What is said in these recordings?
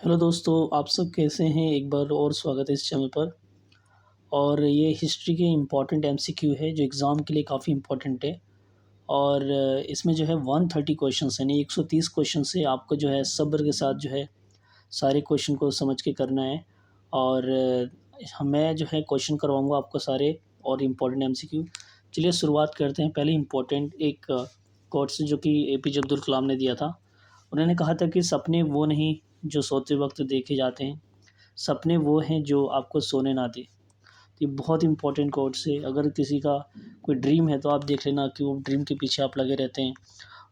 Hello दोस्तों, आप सब कैसे हैं। एक बार और स्वागत है इस चैनल पर। और ये हिस्ट्री के इम्पॉर्टेंट एमसीक्यू है जो एग्ज़ाम के लिए काफ़ी इम्पॉर्टेंट है। और इसमें जो है 130 क्वेश्चंस यानी 130 क्वेश्चन से आपको जो है सब्र के साथ जो है सारे क्वेश्चन को समझ के करना है। और मैं जो है क्वेश्चन करवाऊँगा आपको सारे और इम्पॉर्टेंट एमसीक्यू। चलिए शुरुआत करते हैं। पहले इम्पॉर्टेंट एक कोट से जो कि एपीजे अब्दुल कलाम ने दिया था। उन्होंने कहा था कि सपने वो नहीं जो सोते वक्त देखे जाते हैं, सपने वो हैं जो आपको सोने ना दें। तो ये बहुत इंपॉर्टेंट कोट्स है। अगर किसी का कोई ड्रीम है तो आप देख लेना कि वो ड्रीम के पीछे आप लगे रहते हैं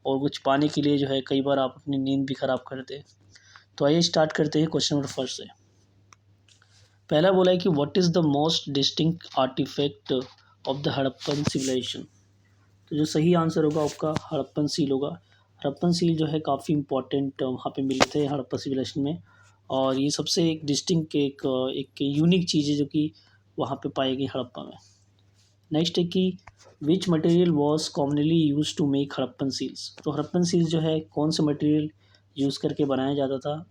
और कुछ पाने के लिए जो है कई बार आप अपनी नींद भी ख़राब करते हैं। तो आइए स्टार्ट करते हैं क्वेश्चन नंबर फर्स्ट से। पहला बोला है कि what is the most distinct artefact of the Harappan civilisation. तो जो सही आंसर होगा आपका हड़प्पन सील होगा। हड़प्पन सील जो है काफ़ी इंपॉर्टेंट वहाँ पे मिले थे हड़प्पा सिविलाइजेशन में। और ये सबसे एक डिस्टिंक्ट एक यूनिक चीज़ है जो कि वहाँ पे पाई गई हड़प्पा में। नेक्स्ट है कि which material was commonly use to make Harappan seals. तो हड़प्पन सील्स जो है कौन से मटेरियल यूज़ करके बनाया जाता था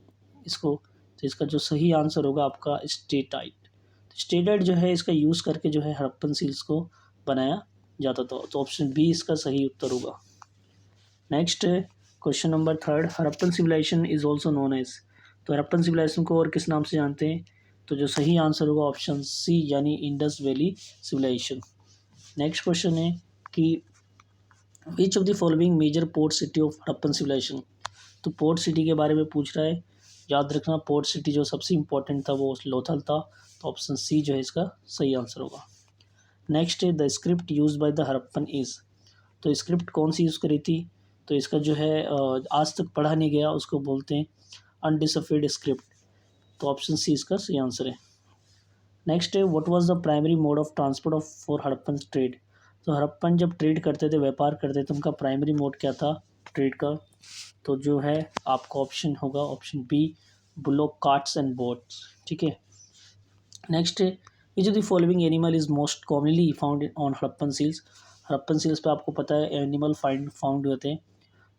इसको। तो इसका जो सही आंसर होगा आपका स्टेटाइट। स्टेटाइट जो है इसका यूज़ करके जो है हड़प्पन सील्स को बनाया जाता था। तो ऑप्शन बी इसका सही उत्तर होगा। Next question number third, Harappan civilisation is also known as. तो हड़प्पन सिविलाइजेशन को और किस नाम से जानते हैं। तो जो सही आंसर होगा ऑप्शन सी यानी Indus valley civilisation. Next question है कि which of the following major port city of Harappan civilisation. तो पोर्ट सिटी के बारे में पूछ रहा है। याद रखना पोर्ट सिटी जो सबसे इंपॉर्टेंट था वो लोथल था। तो ऑप्शन सी जो है इसका सही आंसर होगा। नेक्स्ट है the script use by the Harappan is. तो स्क्रिप्ट कौन सी यूज़ करी थी। तो इसका जो है आज तक पढ़ा नहीं गया उसको बोलते हैं अनडिसफर्ड स्क्रिप्ट। तो ऑप्शन सी इसका सही आंसर है। नेक्स्ट है what was the primary mode of transport of for Harappan trade. तो हड़प्पन जब ट्रेड करते थे व्यापार करते थे उनका प्राइमरी मोड क्या था ट्रेड का। तो जो है आपका ऑप्शन होगा option B bullock carts and boats. ठीक है। नेक्स्ट है which of the following animal is most commonly found on Harappan seals. Harappan seals पे आपको पता है एनिमल फाउंड होते हैं।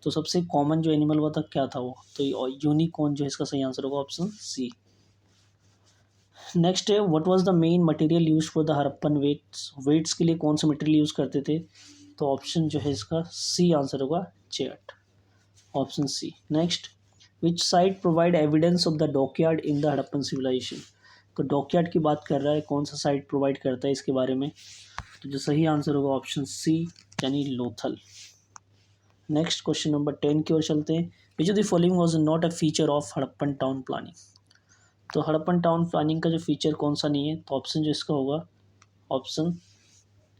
तो सबसे कॉमन जो एनिमल हुआ था क्या था वो। तो यूनिकॉर्न जो है इसका सही आंसर होगा ऑप्शन सी। नेक्स्ट है what was the main material use for the Harappan weights के लिए कौन सा मटेरियल यूज़ करते थे। तो ऑप्शन जो है इसका सी आंसर होगा chert. Option C. Next which site provide evidence of the dockyard in the Harappan civilisation. तो डॉकयार्ड की बात कर रहा है कौन सा साइट प्रोवाइड करता है इसके बारे में। तो जो सही आंसर होगा ऑप्शन सी यानी लोथल। नेक्स्ट क्वेश्चन नंबर 10 की ओर चलते हैं। विच of the following was not a feature of Harappan town planning. तो हड़प्पन टाउन प्लानिंग का जो फीचर कौन सा नहीं है। तो ऑप्शन जो इसका होगा ऑप्शन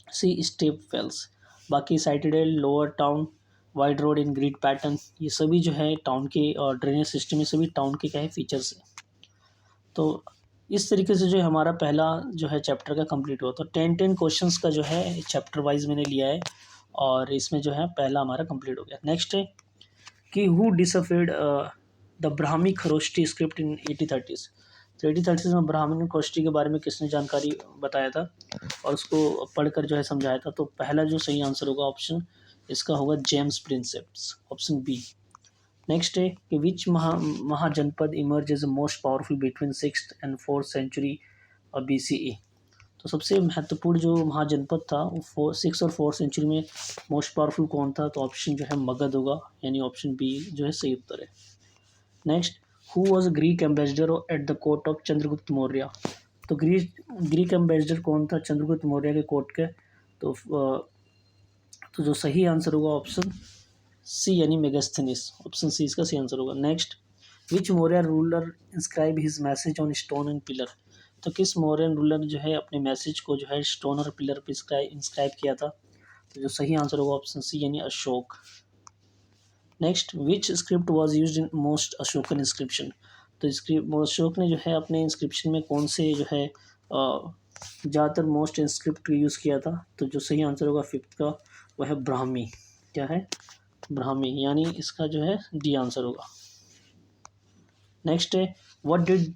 सी स्टेप वेल्स। बाकी साइटेडल लोअर टाउन वाइड रोड इन ग्रिड पैटर्न ये सभी जो है टाउन के और ड्रेनेज सिस्टम ये सभी टाउन के क्या है फीचर्स है। तो इस तरीके से जो है हमारा पहला जो है चैप्टर का कंप्लीट हुआ। तो 10 क्वेश्चंस का जो है चैप्टर वाइज मैंने लिया है और इसमें जो है पहला हमारा कंप्लीट हो गया। नेक्स्ट है कि who deciphered the Brahmi Kharosthi script in 1830s। तो 1830s में ब्राह्मण खरोष्टी के बारे में किसने जानकारी बताया था और उसको पढ़कर जो है समझाया था। तो पहला जो सही आंसर होगा ऑप्शन इसका होगा James Prinsep's option B. Next है कि which mahajanapada emerge as most powerful between 6th and 4th century BCE। तो सबसे महत्वपूर्ण जो महाजनपद था वो 6 और 4 सेंचुरी में मोस्ट पावरफुल कौन था। तो ऑप्शन जो है मगध होगा यानी ऑप्शन बी जो है सही उत्तर है। Next who was Greek ambassador at the court of Chandragupta Maurya. तो ग्रीक एम्बेसडर कौन था चंद्रगुप्त मौर्य के कोर्ट के। तो तो जो सही आंसर होगा ऑप्शन सी यानी मेगास्थनीस। ऑप्शन सी इसका सही आंसर होगा। Next which Maurya ruler inscribe his message on stone and pillar. तो किस मौर्यन रूलर जो है अपने मैसेज को जो है स्टोन और पिलर पे इंस्क्राइब किया था। तो जो सही आंसर होगा ऑप्शन सी यानी Ashok. Next which script was used in most Ashokan inscription. तो अशोक ने जो है अपने इंस्क्रिप्शन में कौन से जो है ज़्यादातर मोस्ट इंस्क्रिप्ट यूज़ किया था। तो जो सही आंसर होगा फिफ्थ का वह है ब्राह्मी। क्या है ब्राह्मी यानी इसका जो है डी आंसर होगा। नेक्स्ट है what did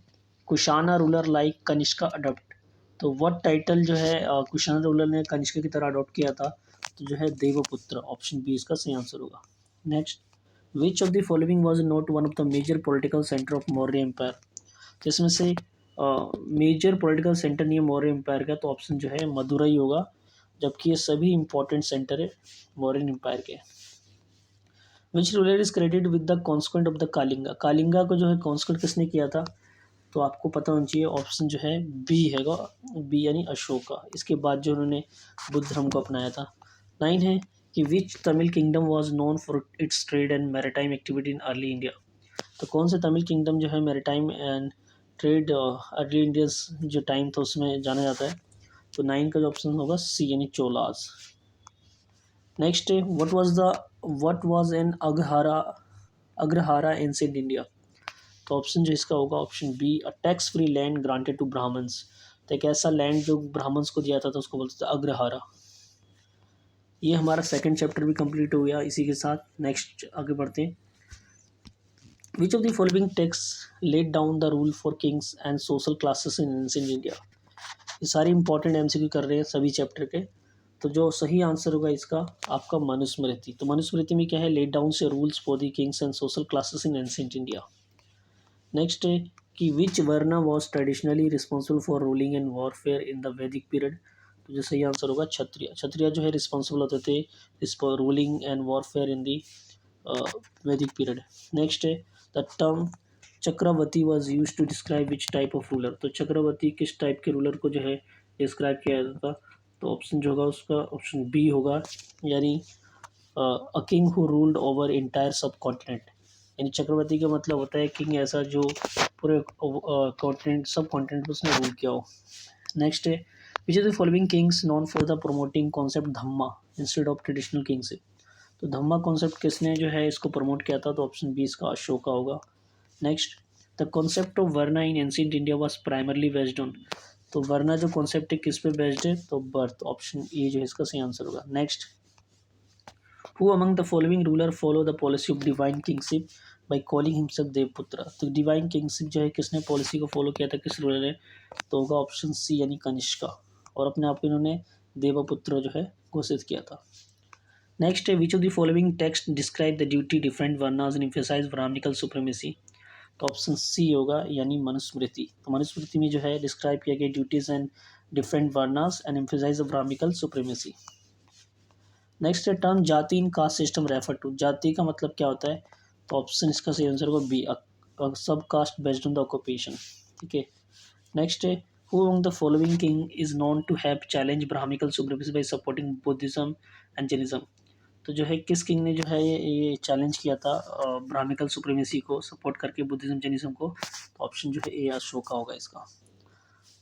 Kushana ruler like Kanishka adopt. तो व्हाट टाइटल जो है कुशाना रूलर ने कनिष्का की तरह अडॉप्ट किया था। तो जो है देवपुत्र ऑप्शन बी इसका सही आंसर होगा। Next which of the following was not one of the major political centre of Maurya empire. तो इसमें से मेजर पॉलिटिकल सेंटर नहीं है मौर्य एम्पायर का, तो ऑप्शन जो है मदुरई होगा, जबकि ये सभी इंपॉर्टेंट सेंटर है मौर्यन एम्पायर के। Which ruler is credit with the consequent of the Kalinga. Kalinga को जो है कॉन्स्क्वेंट किसने किया था, तो आपको पता होना चाहिए, ऑप्शन जो है बी हैगा, बी यानी अशोका। इसके बाद जो उन्होंने बुद्ध धर्म को अपनाया था। 9 है कि which Tamil kingdom was known for its trade and maritime activity in early India. तो कौन से तमिल किंगडम जो है maritime and trade early Indians जो टाइम था उसमें जाना जाता है। तो 9 का जो ऑप्शन होगा सी यानी चोलास। नेक्स्ट है what was an agrahara ancient India. तो ऑप्शन जो इसका होगा option B, a tax free land granted to Brahmins. तो एक ऐसा लैंड जो ब्राह्मण्स को दिया था तो उसको बोलते थे अग्रहारा। ये हमारा सेकंड चैप्टर भी कंप्लीट हो गया इसी के साथ। नेक्स्ट आगे बढ़ते हैं। विच of the following text laid down the rule for Kings and social classes in ancient India. ये सारे इंपॉर्टेंट एमसीक्यू कर रहे हैं सभी चैप्टर के। तो जो सही आंसर होगा इसका आपका मनुस्मृति। तो मनुस्मृति में क्या है, लेड डाउन से rules for the kings and social classes in ancient India. Next है कि which varna was traditionally responsible for ruling and warfare in the Vedic period. तो जो सही आंसर होगा क्षत्रिय। क्षत्रिय जो है रिस्पॉन्सिबल होते थे ruling and warfare in the Vedic period. Next है the term chakravarti was use to describe which type of ruler. तो चक्रवर्ती किस टाइप के रूलर को जो है डिस्क्राइब किया जाता था। तो ऑप्शन जो होगा उसका ऑप्शन बी होगा, यानी a king who ruled over entire सब कॉन्टिनेंट। यानी चक्रवर्ती का मतलब होता है किंग ऐसा जो पूरे कॉन्टिनेंट सब कॉन्टिनेंट पर उसने रूल किया हो। नेक्स्ट है which is the following Kings non for the promoting concept Dhamma instead of traditional kingship. तो धम्मा कॉन्सेप्ट किसने जो है इसको प्रमोट किया था, तो ऑप्शन बी इसका अशोका होगा। Next the concept of varna in ancient India was primarily based on. तो वर्ना जो कॉन्सेप्ट है किस पे बेस्ड है, तो बर्थ। ऑप्शन ए जो है इसका सही आंसर होगा। Next who among the following ruler follow the policy of divine kingship by calling himself Devaputra. तो डिवाइन किंगशिप जो है किसने पॉलिसी को फॉलो किया था, किस रूलर ने, तो होगा ऑप्शन सी यानी कनिष्का। और अपने आप को इन्होंने देवपुत्र जो है घोषित किया था। नेक्स्ट है which of the following text describe the duty different varnas and emphasize Brahmanical supremacy. तो ऑप्शन सी होगा यानी मनुस्मृति। तो मनुस्मृति में जो है डिस्क्राइब किया गया duties and different varnas and emphasize Brahmanical supremacy. Next है term jati in caste system refer to. जाति का मतलब क्या होता है, तो ऑप्शन इसका सही आंसर होगा B, sub caste based on the occupation. ठीक है। नेक्स्ट है who among the following king is known to have challenge Brahmanical supremacy by supporting Buddhism and Jainism. तो जो है किस किंग ने जो है ये चैलेंज किया था ब्राह्मणिकल सुप्रीमेसी को सपोर्ट करके बुद्धिज्म जैनिज्म को, तो ऑप्शन जो है ए अशोका होगा इसका।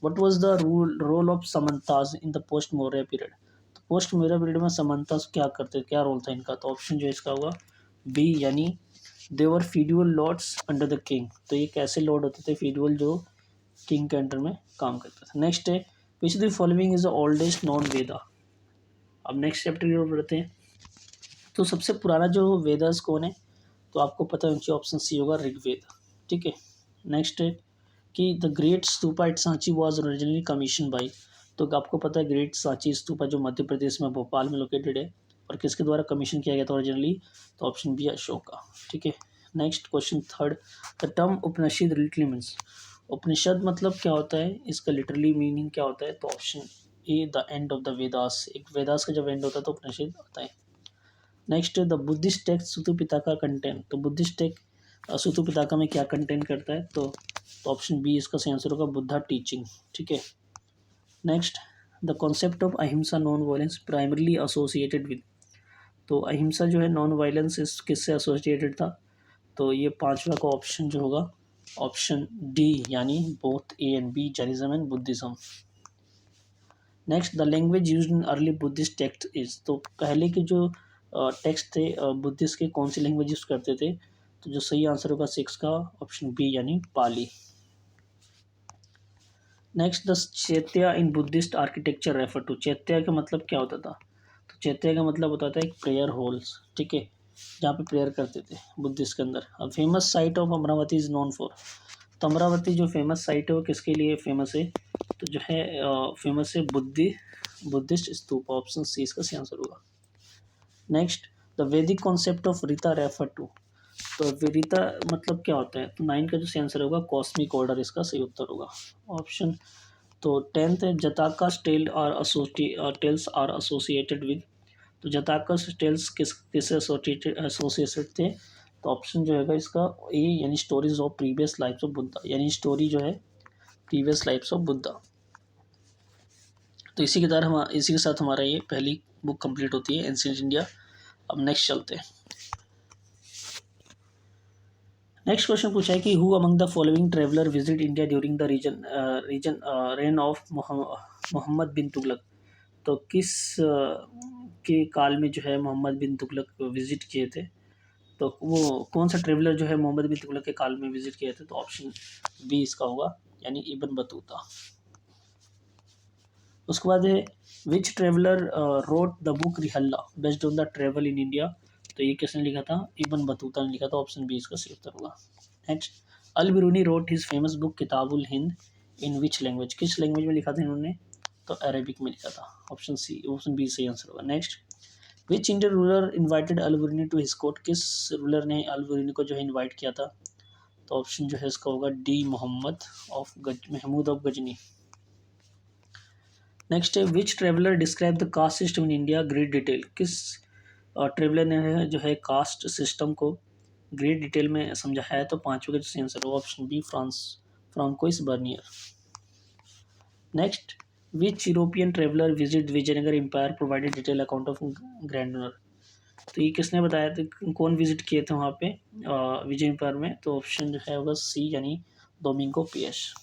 What was the role of samantas in the post Maurya period. तो पोस्ट मौर्य पीरियड में समंताज क्या करते, क्या रोल था इनका, तो ऑप्शन जो है इसका होगा बी, यानी देवर फीड्यूल लॉर्ड्स अंडर द किंग। तो ये कैसे लॉर्ड होते थे, फीड्यूल जो किंग के अंडर में काम करते थे। नेक्स्ट है which the following is the oldest non Veda. अब नेक्स्ट चैप्टर की ओर बढ़ते हैं। तो सबसे पुराना जो वेदास कौन है, तो आपको पता है ऑप्शन सी होगा ऋग्वेद। ठीक है। नेक्स्ट है कि the great stupa at Sanchi was originally commission by. तो आपको पता है ग्रेट सांची स्तूपा जो मध्य प्रदेश में भोपाल में लोकेटेड है और किसके द्वारा कमीशन किया गया था ओरिजिनली, तो ऑप्शन बी अशोका। ठीक है। Next question third, the term Upanishad literally means. Upanishad मतलब क्या होता है, इसका लिटरली मीनिंग क्या होता है, तो option A the end of the Vedas. एक वेदास का जब एंड होता है तो उपनिषद होता है। Next the Buddhist text Sutta Pitaka content. तो बुद्धिस्ट टेक्स्ट सुतु पिताका में क्या कंटेंट करता है, तो ऑप्शन बी इसका सही आंसर होगा बुद्धा टीचिंग। ठीक है। नेक्स्ट द कॉन्सेप्ट ऑफ अहिंसा non violence primarily associated with. तो अहिंसा जो है नॉन वायलेंस इस किससे एसोसिएटेड था, तो ये पांचवा का ऑप्शन जो होगा ऑप्शन डी, यानी both A and B, Jainism and Buddhism. Next the language used in early Buddhist text is. तो पहले के जो टेक्स्ट थे बुद्धिस्ट के कौन सी लैंग्वेज यूज करते थे, तो जो सही आंसर होगा 6 का ऑप्शन बी, यानी पाली। Next the chaitya in Buddhist architecture refer to. Chaitya का मतलब क्या होता था, तो चैत्य का मतलब होता था एक प्रेयर हॉल्स। ठीक है, जहाँ पे प्रेयर करते थे बुद्धिस्ट के अंदर। अब famous site of Amravati is known for. तो अमरावती जो फेमस साइट है वो किसके लिए फेमस है, तो जो है फेमस है बुद्धिस्ट स्तूप। ऑप्शन सी इसका सही आंसर होगा। Next the Vedic concept of rita refer to. तो विरिता मतलब क्या होता है, तो 9 का जो सही आंसर होगा कॉस्मिक ऑर्डर इसका सही उत्तर होगा ऑप्शन। तो 10th है जताकास टेल्स आर एसोसिएटेड विद, तो जताकस टेल्स किससे एसोसिएटेड थे, तो ऑप्शन जो है इसका ए यानी stories of previous lifes of Buddha, यानी स्टोरी जो है प्रीवियस लाइफ्स ऑफ बुद्धा। तो इसी के साथ हमारा ये पहली बुक कंप्लीट होती है एंशिएंट इंडिया। अब नेक्स्ट चलते हैं। नेक्स्ट क्वेश्चन पूछा है कि who among the following traveller visit India during the reason reign of Mohammad bin Tughlaq, तो किस के काल में जो है मोहम्मद बिन तुगलक विजिट किए थे, तो वो कौन सा ट्रेवलर जो है मोहम्मद बिन तुगलक के काल में विजिट किए थे, तो ऑप्शन बी इसका होगा यानी इब्न बतूता। उसके बाद है which traveller wrote the book Rihla based on the travel in India, तो ये किसने लिखा था, इब्न बतूता ने लिखा था, ऑप्शन बी इसका सही उत्तर होगा। Next Al Biruni wrote his famous book Kitabul Hind in which language, किस लैंग्वेज में लिखा था इन्होंने, तो अरेबिक में लिखा था, ऑप्शन बी सही आंसर होगा। Next which Indian ruler invited Al Biruni to his court, किस रूलर ने अल बिरूनी को जो है इन्वाइट किया था, तो ऑप्शन जो है इसका होगा D Mahmud of Ghazni. Next है which traveller describe the caste system in India great detail, किस ट्रेवलर ने जो है कास्ट सिस्टम को ग्रेट डिटेल में समझाया है, तो पांचवें का जो आंसर होगा option B Francois Bernier. Next which European traveller visit Vijayanagar empire provided detail account of grandeur, तो ये किसने बताया था, कौन विजिट किए थे वहाँ पे विजय एम्पायर में, तो ऑप्शन जो है होगा सी यानी डोमिंगो पियस।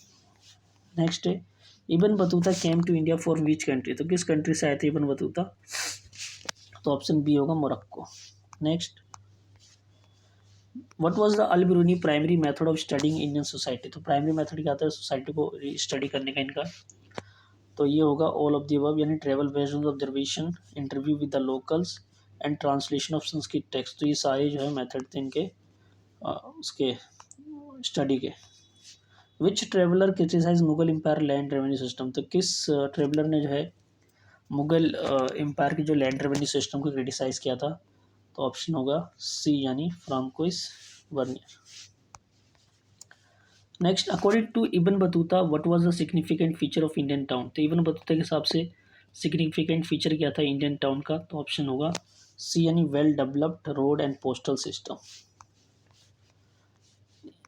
नेक्स्ट है Ibn Battuta came to India for which country, तो किस कंट्री से आए थे इब्न बतूता, तो ऑप्शन बी होगा Morocco. Next what was the Al Biruni primary method of studying Indian society, तो प्राइमरी मेथड क्या था सोसाइटी को स्टडी करने का इनका, तो ये होगा ऑल ऑफ द अबव यानी travel based on observation, interview with the locals and translation of Sanskrit text, तो ये सारे जो है मेथड थे इनके उसके स्टडी के। Which traveller criticize Mughal empire land revenue system, तो किस ट्रेवलर ने जो है मुगल एम्पायर की जो लैंड रेवेन्यू सिस्टम को क्रिटिसाइज किया था, तो ऑप्शन होगा सी यानी Francois Bernier. Next according to Ibn Battuta what was the significant feature of Indian town, तो इब्न बतूता के हिसाब से सिग्निफिकेंट फीचर क्या था इंडियन टाउन का, तो ऑप्शन होगा सी यानी well developed road and postal system.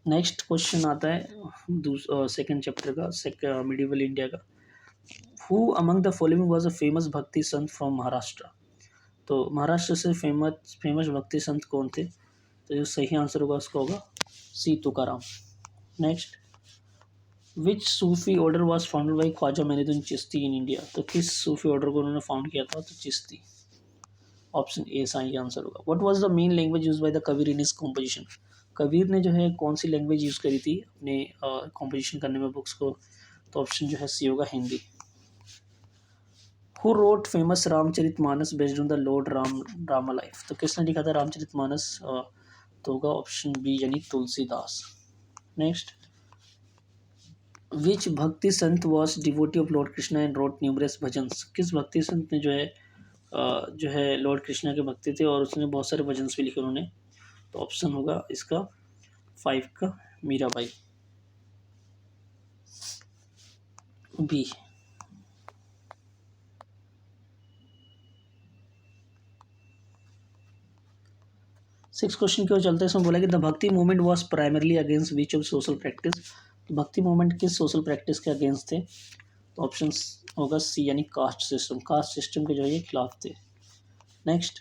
Next question आता है सेकंड चैप्टर का मिडिवल इंडिया का। Who among the following was a famous भक्ति संत फ्रॉम महाराष्ट्र, तो महाराष्ट्र से फेमस भक्ति संत कौन थे, तो जो सही आंसर होगा उसका होगा C Tukaram. Next which Sufi order was founded by Khwaja Moinuddin Chishti in India, तो किस सूफी ऑर्डर को उन्होंने फाउंड किया था, तो चिश्ती, ऑप्शन ए सही आंसर होगा। What was the main language used by the Kabir in his composition, Kabir ने जो है कौन सी लैंग्वेज यूज़ करी थी अपने कॉम्पोजिशन करने में बुक्स को, तो ऑप्शन जो है सी होगा Hindi. Who wrote famous Ramcharitmanas based on the Lord Rama life, तो किसने लिखा था रामचरितमानस, तो होगा ऑप्शन बी यानी तुलसीदास। नेक्स्ट विच भक्ति संत was devotee of Lord Krishna and wrote numerous bhajans, किस भक्ति संत ने जो है लॉर्ड कृष्णा के भक्ति थे और उसने बहुत सारे भजन्स भी लिखे उन्होंने, तो ऑप्शन होगा इसका 5 का मीराबाई बी। सिक्स क्वेश्चन की ओर चलते हैं। इसमें बोला कि द भक्ति movement was primarily against which of social practice, तो भक्ति मूवमेंट किस सोशल प्रैक्टिस के अगेंस्ट थे, तो ऑप्शन होगा सी यानी कास्ट सिस्टम के जो है खिलाफ थे। Next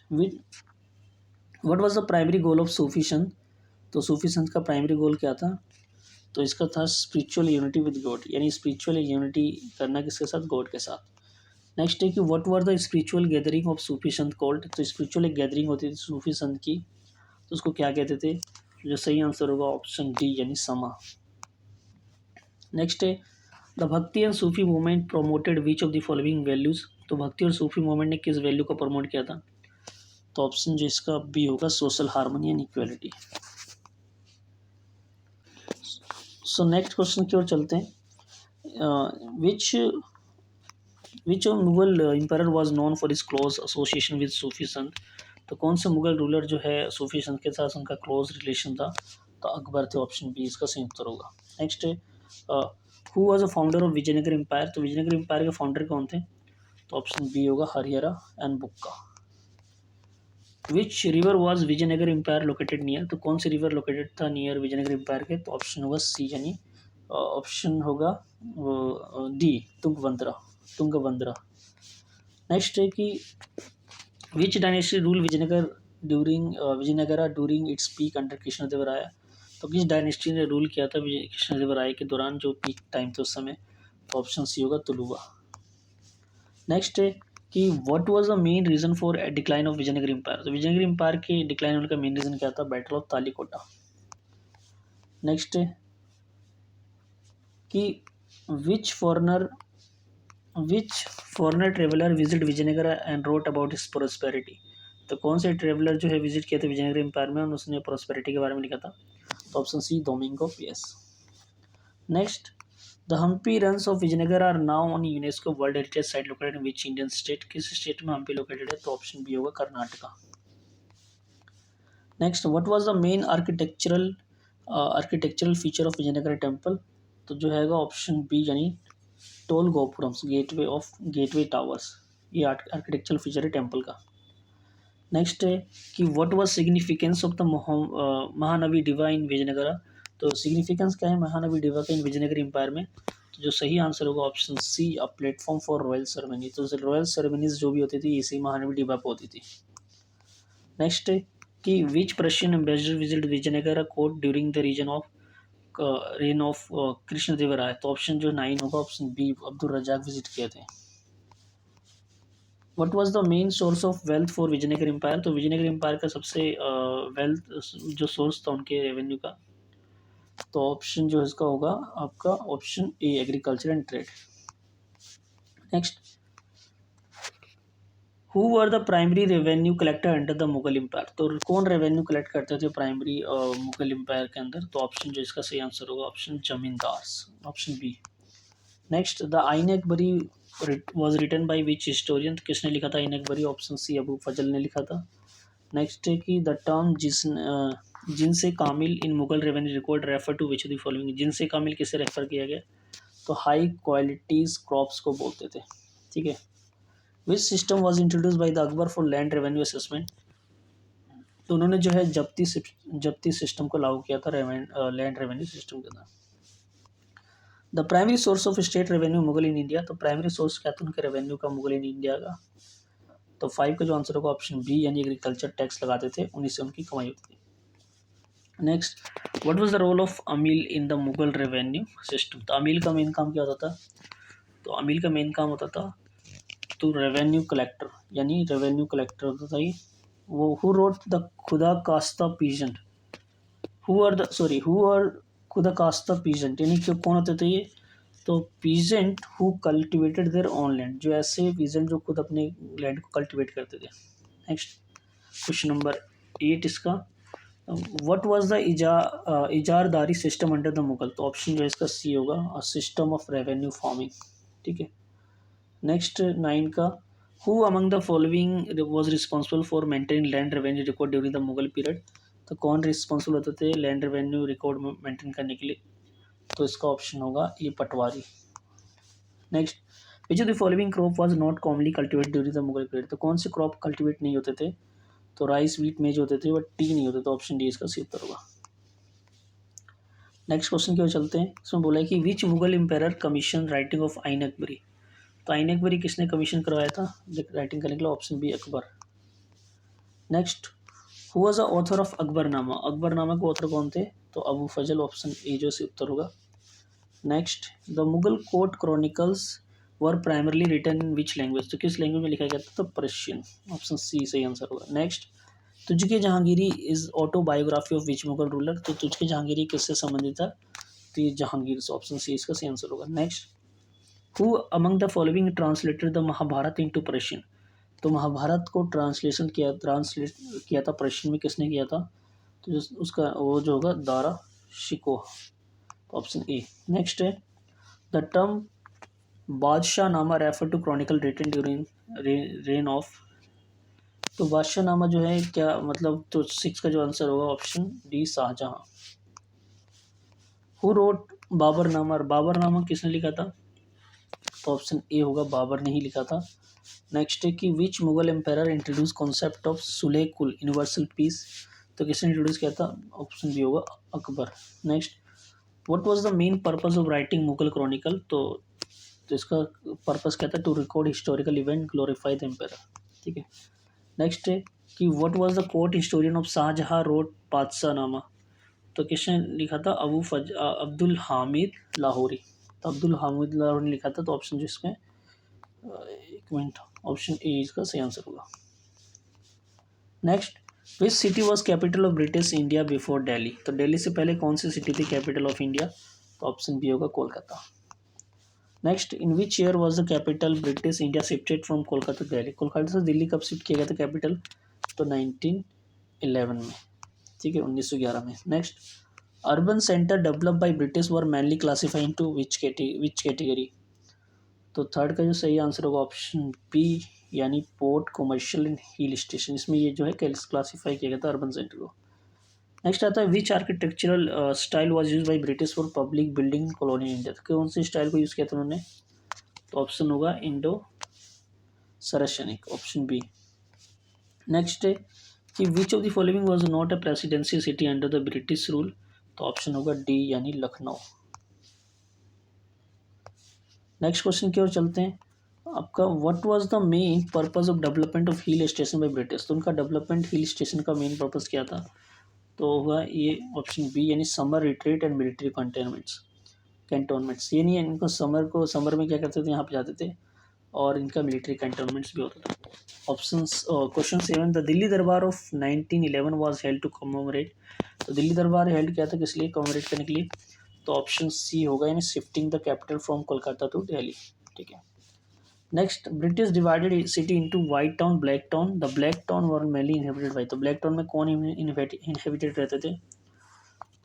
what was the primary goal of Sufi sant, तो सूफी संत का प्राइमरी गोल क्या था, तो इसका था स्पिरिचुअल यूनिटी विद गॉड, यानी स्पिरिचुअल यूनिटी करना किसके साथ, गॉड के साथ। नेक्स्ट है कि what were the spiritual gathering of Sufi sant called, तो स्पिरिचुअल एक गैदरिंग होती थी सूफी संत की, तो उसको क्या कहते थे, जो सही आंसर होगा ऑप्शन डी यानी समा। नेक्स्ट है द भक्ति and Sufi movement promoted which of the following values, तो भक्ति और सूफी मूवमेंट ने किस वैल्यू को प्रमोट किया था, तो ऑप्शन जो इसका बी होगा social harmony and equality. So next question की ओर चलते हैं। Which Mughal empire was known for his close association with Sufi sant, तो कौन से मुगल रूलर जो है सूफी संत के साथ उनका क्लोज रिलेशन था, तो अकबर थे, ऑप्शन बी इसका सही उत्तर होगा। नेक्स्ट है who was a founder of Vijayanagar empire, तो विजयनगर एम्पायर के फाउंडर कौन थे, तो ऑप्शन बी होगा Harihara and Bukka. Which river was Vijayanagar empire located near, तो कौन सी रिवर लोकेटेड था नियर विजयनगर एम्पायर के, तो ऑप्शन होगा सी, यानी ऑप्शन होगा डी, तुंगभद्रा। नेक्स्ट है कि which dynasty rule Vijayanagar during Vijayanagara during its peak under Krishnadevaraya, तो किस डायनेस्टी ने रूल किया था कृष्णदेवराय के दौरान जो पीक टाइम था उस समय, तो ऑप्शन सी होगा तुलुवा। नेक्स्ट है कि what was the main reason for decline of Vijayanagar empire, तो विजयनगर एम्पायर के डिक्लाइन होने का मेन रीजन क्या था, बैटल ऑफ तालीकोटा। नेक्स्ट है कि which foreigner traveller visit Vijayanagar and wrote about its prosperity, तो कौन से ट्रेवलर जो है विजिट किया था विजयनगर एम्पायर में और उसने प्रोस्पेरिटी के बारे में लिखा था, तो option C Domingo Paes. Next the Hampi ruins of Vijayanagar are now on UNESCO world heritage site located in which Indian state, किस स्टेट में हम्पी लोकेटेड है, तो ऑप्शन बी होगा Karnataka. Next what was the main architectural feature of Vijayanagar temple, तो जो है option B, यानी tall gopurams, gateway towers, ये आर्किटेक्चरल फीचर है टेम्पल का। नेक्स्ट है कि what was significance of the महानवी diva इन विजयनगरा, तो सिग्निफिकेंस क्या है महानवी डिवा का इन विजयनगर एम्पायर में, तो जो सही आंसर होगा option C, a platform for royal ceremony, तो रॉयल सेरेमनीज जो भी होती थी इसी महानवी डिवा पर होती थी। नेक्स्ट है कि which Persian ambassador visit Vijayanagara court during the reign of Krishnadevaraya, तो ऑप्शन जो 9 होगा ऑप्शन बी, अब्दुल रजाक विजिट किए थे। What was the main source of wealth for Vijayanagar empire, तो विजयनगर एम्पायर का सबसे वेल्थ जो सोर्स था उनके रेवेन्यू का, तो ऑप्शन जो इसका होगा आपका option A, agriculture and trade. Next who were the primary revenue collector under the Mughal empire, तो कौन रेवेन्यू कलेक्ट करते थे प्राइमरी मुगल एम्पायर के अंदर, तो ऑप्शन जो इसका सही आंसर होगा option zamindars, option B. Next the Ain Akbari was written by which historian, किसने लिखा था आइन अकबरी, ऑप्शन सी, अबू फजल ने लिखा था। नेक्स्ट है कि the term jins kamil in Mughal revenue record refer to which the following, jins kamil किसे रेफर किया गया, तो हाई क्वालिटीज क्रॉप्स को बोलते थे, ठीक है। Which system was introduce by the Akbar for land revenue assessment, तो उन्होंने जो है जब्ती सिस्टम को लागू किया था लैंड रेवेन्यू सिस्टम के अंदर। The primary source of state revenue Mughal in India, तो प्राइमरी सोर्स क्या था उनके रेवेन्यू का मुगल इन इंडिया का, तो 5 का जो आंसर होगा ऑप्शन बी, यानी एग्रीकल्चर टैक्स लगाते थे, उन्हीं से उनकी कमाई होती थी। Next what was the role of amil in the Mughal revenue system, तो अमील का मेन काम क्या होता था, तो अमील का मेन काम होता था तो रेवेन्यू कलेक्टर, यानी रेवेन्यू कलेक्टर होता था ये वो। हु रोट द खुदा कास्ता पीजेंट, हु आर खुदा कास्ता पीजेंट, यानी कि कौन होते थे ये, तो peasant who cultivated their own land, जो ऐसे पीजेंट जो खुद अपने लैंड को कल्टिवेट करते थे। नेक्स्ट क्वेश्चन नंबर 8 इसका, what was the इजारदारी system under the Mughal, तो ऑप्शन जो है इसका सी होगा, a system of revenue farming, ठीक है। नेक्स्ट 9 का, who among the following was responsible for maintaining land revenue record during the Mughal period, तो कौन रिस्पॉन्सिबल होते थे लैंड रेवेन्यू रिकॉर्ड मेंटेन करने के लिए, तो इसका ऑप्शन होगा ये patwari. Next which of the following crop was not commonly cultivated during the Mughal period, तो कौन से क्रॉप कल्टिवेट नहीं होते थे, तो राइस व्हीट में जो होते थे बट टी नहीं होते, तो ऑप्शन डी इसका सही उत्तर होगा। नेक्स्ट क्वेश्चन की ओर चलते हैं, इसमें बोला है कि which Mughal empire commission writing of Ain Akbari, तो आइन अकबरी किसने कमीशन करवाया था राइटिंग करने के लिए, option B, Akbar. Next who was the author of Akbarnama, Akbarnama के ऑथर कौन थे, तो अबू फजल, ऑप्शन ए जो से उत्तर होगा। Next the Mughal court chronicles were primarily written in which language, तो किस लैंग्वेज में लिखा गया था, तो पर्शियन, ऑप्शन सी सही आंसर होगा। Next Tuzuk Jahangiri is autobiography of which Mughal ruler, तो तुझके जहांगीरी किससे संबंधित था, तो ये जहांगीर से, ऑप्शन सी इसका सही आंसर होगा। Next who among the following translated the Mahabharata into Persian, तो महाभारत को ट्रांसलेट किया था पर्शियन में, किसने किया था, तो उसका वो जो होगा Dara Shikoh, option A. Next है the term Badshahnama refer to chronicle written during reign of, तो बादशाहनामा जो है क्या मतलब, तो 6 का जो आंसर होगा option D Shah Jahan. Who wrote Baburnama, और बाबरनामा किसने लिखा था? तो ऑप्शन ए होगा बाबर ने ही लिखा था। नेक्स्ट है कि which Mughal empire introduce concept of sulh kul universal piece, तो किसने इंट्रोड्यूस किया था? ऑप्शन बी होगा Akbar. Next, what was the main purpose of writing Mughal chronicle, तो इसका पर्पस क्या था? To record historical event, glorify the empire. ठीक है। नेक्स्ट है कि what was the court historian of Shah Jahan wrote Badshahnama, तो किसने लिखा था? अब्दुल हामिद लाहौरी। तो अब्दुल हामिद लाहौरी ने लिखा था। तो ऑप्शन जो इसमें एक मिनट, ऑप्शन ए इसका सही आंसर होगा। Next, which city was capital of British India before Delhi, तो दिल्ली से पहले कौन सी सिटी थी कैपिटल ऑफ इंडिया? तो ऑप्शन बी होगा Kolkata. Next, in which year was the capital British India shifted from Kolkata to Delhi, Kolkata से दिल्ली कब शिफ्ट किया गया था कैपिटल? तो 1911 में। ठीक है, 1911 में। Next, urban centre develop by British were mainly classify into which category, तो थर्ड का जो सही आंसर होगा ऑप्शन बी, यानी port, commercial and hill station. इसमें ये जो है क्लासीफाई किया गया था अर्बन सेंटर को। नेक्स्ट आता है which architectural style was use by British for public building colony India, तो कौन सी स्टाइल को यूज़ किया था उन्होंने? तो ऑप्शन होगा इंडो सरशनिक, ऑप्शन बी। नेक्स्ट है कि which of the following was not a presidential city under the British rule, तो ऑप्शन होगा डी, यानी लखनऊ। नेक्स्ट क्वेश्चन की ओर चलते हैं। आपका what was the main purpose of development of hill station by British, तो उनका डेवलपमेंट हिल स्टेशन का मेन पर्पस क्या था? तो होगा ये ऑप्शन बी, यानी summer retreat and military cantonments. ये नहीं है, इनको समर में क्या करते थे? यहाँ पे जाते थे, और इनका मिलिट्री कैंटोनमेंट्स भी होता था। ऑप्शन क्वेश्चन 7, द दिल्ली दरबार of 1911 was held to commemorate, तो दिल्ली दरबार हेल्ड किया था किस लिए? कमोमरेट करने के लिए। तो ऑप्शन सी होगा, यानी shifting the capital from Kolkata to Delhi. ठीक है। Next, British divided city into white town, black town. The black town were mainly inhabited by, तो ब्लैक टाउन में कौन इनहेबिटेड रहते थे?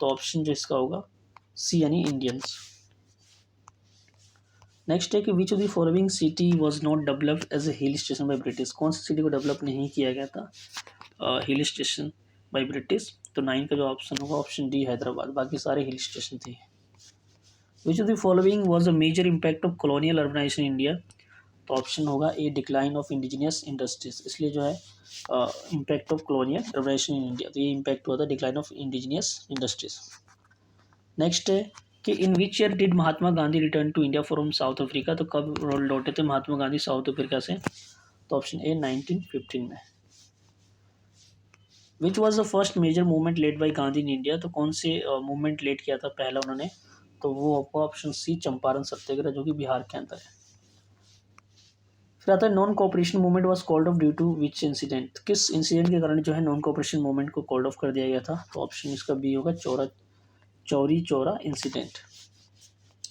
तो ऑप्शन जो इसका होगा सी, यानी इंडियंस। नेक्स्ट है कि which of the following city was not developed as a hill station by British, कौन सी सिटी को डेवलप नहीं किया गया था हिल स्टेशन बाय ब्रिटिश? तो 9 का जो ऑप्शन होगा ऑप्शन डी, हैदराबाद। बाकी सारे हिल स्टेशन थे। Which of the following was a major impact of colonial urbanization in India, तो ऑप्शन होगा A, decline of indigenous industries. इसलिए जो है impact of colonial urbanization in India, तो ये इम्पैक्ट हुआ था decline of indigenous industries. Next है कि in which year did Mahatma Gandhi return to India from South Africa, तो कब लौटे थे महात्मा गांधी साउथ अफ्रीका से? तो ऑप्शन ए, 1915 में। Which was the first major movement led by Gandhi in India, तो कौन से मूवमेंट लेड किया था पहला उन्होंने? तो वो आपको ऑप्शन सी, चंपारण सत्याग्रह, जो कि बिहार के अंदर है। फिर आता है non cooperation movement was called off due to which incident, किस इंसिडेंट के कारण जो है नॉन कोऑपरेशन मूवमेंट को कॉल्ड ऑफ कर दिया गया था? तो ऑप्शन इसका बी होगा, चौरी चौरा इंसिडेंट।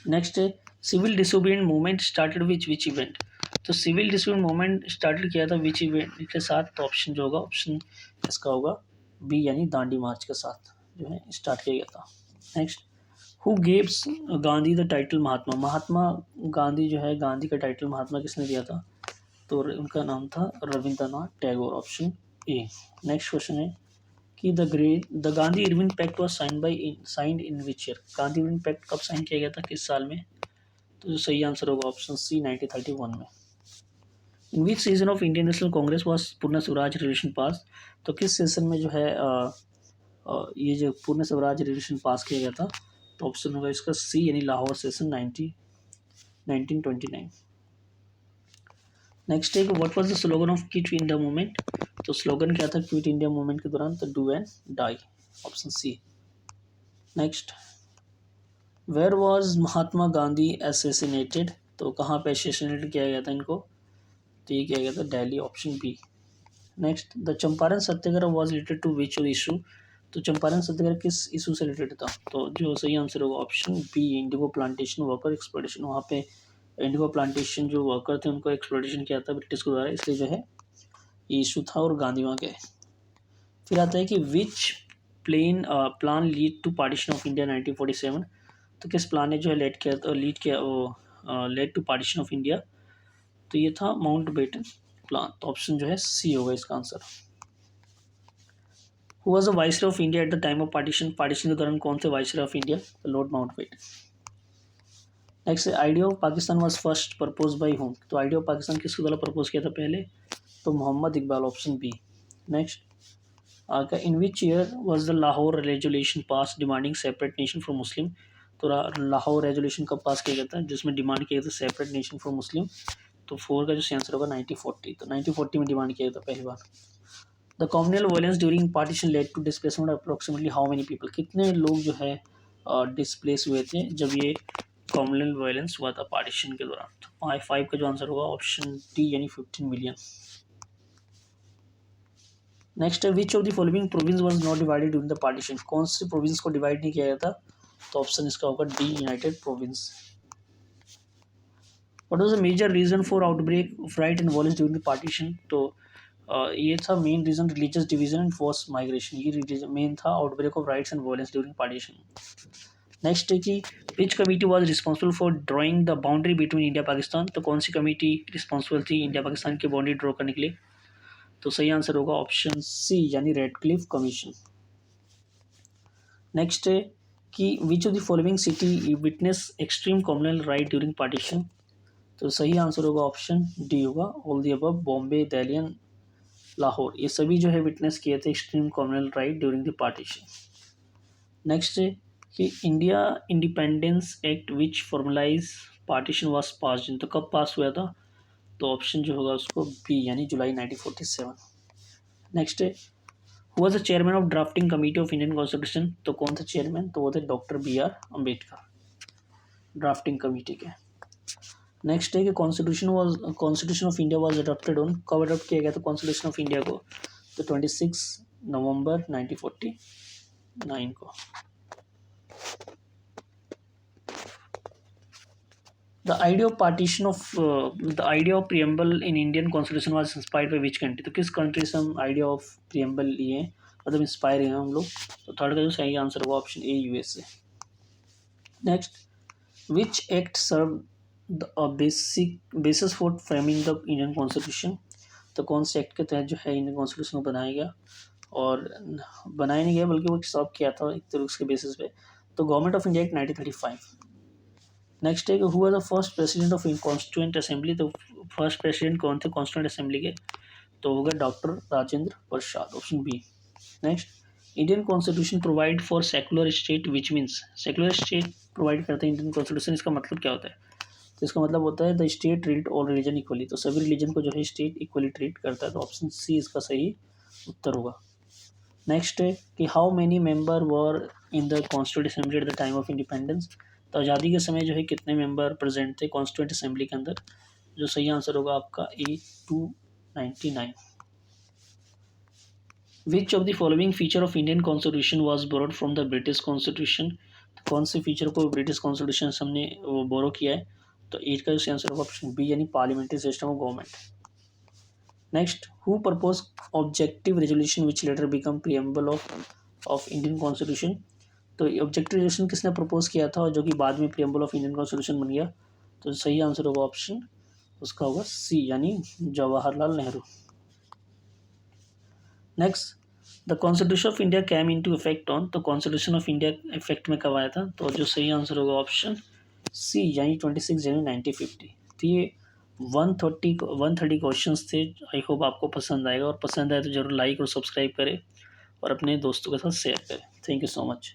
नेक्स्ट है civil disobedient movement started which event, तो सिविल डिसोबीडियंट मूवमेंट स्टार्टेड किया था विच इवेंट के साथ? तो ऑप्शन जो होगा ऑप्शन इसका होगा बी, यानी दांडी मार्च के साथ जो है स्टार्ट किया गया था। Next, who gives Gandhi the title Mahatma, Mahatma Gandhi जो है, गांधी का टाइटल महात्मा किसने दिया था? तो उनका नाम था Rabindranath Tagore, option A. Next question है कि the Gandhi Irwin pact was signed in which year, Gandhi Irwin pact कब साइन किया गया था, किस साल में? तो जो सही आंसर होगा ऑप्शन सी, 1931 में। In which session of Indian National Congress was Purna Swaraj resolution pass, तो किस सेशन में जो है ये जो पूर्ण स्वराज रेजोल्यूशन पास किया गया था? तो ऑप्शन होगा इसका सी, यानी लाहौर सेशन 1929। नेक्स्ट है कि what was the slogan of quit India movement, तो स्लोगन क्या था क्विट इंडिया मूवमेंट के दौरान? तो do and die, option C. Next, where was Mahatma Gandhi assassinated, तो कहाँ पे असैसिनेट किया गया था इनको? तो ये किया गया था Delhi, option B. Next, the Champaran satyagraha was related to which issue, तो चंपारण सत्याग्रह किस इशू से रिलेटेड था? तो जो सही आंसर होगा option B, indigo plantation worker exploitation. वहाँ पे इंडिगो प्लांटेशन जो वर्कर थे उनको एक्सप्लॉयटेशन किया था ब्रिटिश के द्वारा, इसलिए जो है ये इशू था और गांधी वहाँ गए। फिर आता है कि which plan lead to partition of India 1947, तो किस प्लान ने जो है lead to partition of India? तो ये था माउंट बेटन प्लान। तो ऑप्शन जो है सी होगा इसका answer. Who was the viceroy of India at the time of partition, partition के दौरान कौन थे viceroy of India? Lord Mountbatten. Next, idea of Pakistan was first propose by whom, तो आइडिया ऑफ पाकिस्तान किसके द्वारा प्रपोज किया था पहले? तो Mohammad Iqbal, option B. Next, in which year was the Lahore resolution pass demanding separate nation from Muslim, तो Lahore resolution कब पास किया गया था जिसमें डिमांड किया था सेपरेट नेशन फ्रॉम मुस्लिम? तो 4 का जो आंसर होगा 1940, तो 1940 में डिमांड किया था पहली बार। The communal violence during partition led to displacement approximately how many people, कितने लोग जो है डिस्प्लेस हुए थे जब ये कम्युनल वायलेंस हुआ था पार्टीशन के दौरान? तो 5 का जो आंसर होगा ऑप्शन डी यानी 15 मिलियन। नेक्स्ट है, which of the following province was not divided during the partition, कौन से प्रोविंस को डिवाइड नहीं किया गया था? तो ऑप्शन इसका होगा D, united province. What was the major reason for outbreak of riot and violence during the partition? तो ये था main reason religious division and force migration, ये मेन था outbreak of riots and violence during partition. Next है कि which committee was responsible for drawing the boundary between India Pakistan, तो कौन सी कमेटी रिस्पॉन्सिबल थी इंडिया पाकिस्तान की बाउंड्री ड्रॉ करने के लिए? तो सही आंसर होगा ऑप्शन सी यानी रेडक्लिफ कमीशन। नेक्स्ट है कि which of the following city witness extreme communal riot during partition, तो सही आंसर होगा ऑप्शन डी होगा all the above, Bombay, Delhi and Lahore, ये सभी जो है विटनेस किए थे extreme communal riot during the partition. Next है कि India independence act which formalize partition was pass, तो कब पास हुआ था? तो ऑप्शन जो होगा उसको बी यानी जुलाई 1947। नेक्स्ट है, who was the chairman of drafting committee of Indian constitution, तो कौन थे चेयरमैन? तो वो थे doctor BR Ambedkar, drafting committee के। नेक्स्ट है कि constitution of India was adopted on, कब अडॉप्ट किया गया था कॉन्स्टिट्यूशन ऑफ इंडिया को? तो 26 नवंबर 1949 को। The idea of preamble in Indian Constitution was inspired by which country? तो किस कंट्री से हम आइडिया ऑफ प्रियम्बल लिए मतलब इंस्पायर हैं हम लोग? तो थर्ड का जो सही आंसर होगा option A, USA। Next, which act serve the basis for framing the Indian constitution, तो कौन से एक्ट के तहत जो है इंडियन कॉन्स्टिट्यूशन को बनाया गया? और बनाया नहीं गया बल्कि वो सॉल्व किया था एक तरह उसके बेसिस पे, तो government of India act 1935। Next है कि who was the first president of constituent assembly, तो फर्स्ट प्रेसिडेंट कौन थे कॉन्स्टिट्यूएंट असेंबली के? तो होगा doctor Rajendra Prasad, option B. Next, Indian constitution provide for secular state which means, secular state provide करते हैं इंडियन कॉन्स्टिट्यूशन, इसका मतलब क्या होता है? तो इसका मतलब होता है the state treat all religion equally, तो सभी रिलीजन को जो है स्टेट इक्वली ट्रीट करता है, तो ऑप्शन सी इसका सही उत्तर होगा। नेक्स्ट है कि how many member were in the constituent assembly eight the time of independence, तो आज़ादी के समय जो है कितने मेंबर प्रेजेंट थे कॉन्स्टिट्यूएंट असेंबली के अंदर? जो सही आंसर होगा आपका ए, 299। विच of the following feature of Indian constitution was borrowed from the British constitution, तो कौन से फीचर को ब्रिटिश कॉन्स्टिट्यूशन से हमने वो बोरो किया है? तो 8 का जो आंसर होगा ऑप्शन बी यानी parliamentary system of government. Next, who propose objective resolution which letter become preamble of Indian constitution, तो ऑब्जेक्टिव रेजोल्यूशन किसने प्रपोज किया था और जो कि बाद में प्रियम्बल ऑफ इंडियन कॉन्स्टिट्यूशन बन गया? तो सही आंसर होगा ऑप्शन उसका होगा सी यानी Jawaharlal Nehru. Next, the constitution of India came into effect on, तो कॉन्स्टिट्यूशन ऑफ इंडिया इफेक्ट में कब आया था? तो जो सही आंसर होगा ऑप्शन सी यानी 26 जनवरी 1950। तो ये 130 क्वेश्चंस थे। आई होप आपको पसंद आएगा और पसंद आए तो जरूर लाइक और सब्सक्राइब करें और अपने दोस्तों के साथ शेयर करें। Thank you so much.